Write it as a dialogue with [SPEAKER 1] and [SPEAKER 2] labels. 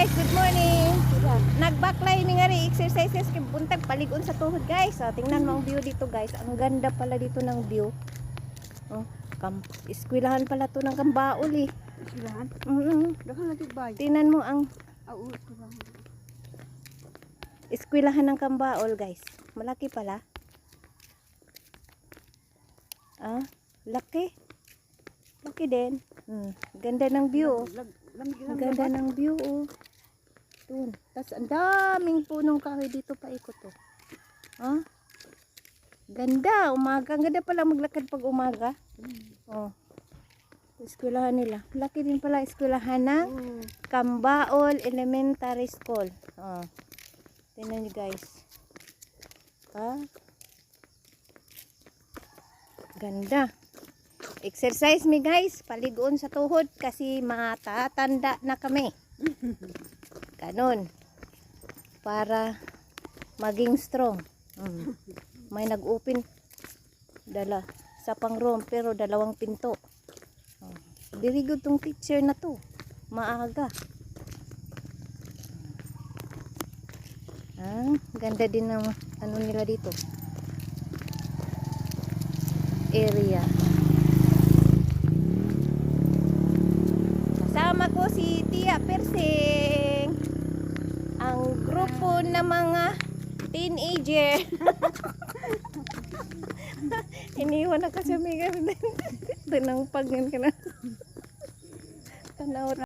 [SPEAKER 1] guys, good morning. Nagbaklay mi nga ri exercises kay buntag paligon sa tuhod guys. Tingnan mo ang view dito guys. Ang ganda pala dito ng view. Oh, eskwelahan pala to ng Kambaol eh.
[SPEAKER 2] Eskwelahan? Dahan na tigbay.
[SPEAKER 1] Tingnan mo ang
[SPEAKER 2] Eskwelahan.
[SPEAKER 1] eskwelahan ng Kambaol guys. Malaki pala. Laki. Laki din. Ganda ng view. Oh. Ang ganda ng view oh. Doon. Tapos ang daming punong kahoy dito paikot oh. Ganda, umaga. Ang ganda pala maglakad pag umaga. Oh. Eskwelahan nila. Laki din pala eskwelahan ng Kambaol Elementary School. Oh. Tingnan niyo guys. Ganda. Exercise mi guys, paligoon sa tuhod kasi matatanda na kami. Ganon. Para maging strong. May nag-open dala sa pang-room pero dalawang pinto. Very good tong teacher na to. Maaga. Ganda din ng ano nila dito. Area. Kasama ko si Tia Persing. Ang grupo ng mga teenager. Iniwan na kasi may ganun. Tanang pagyan ka na. Tanaw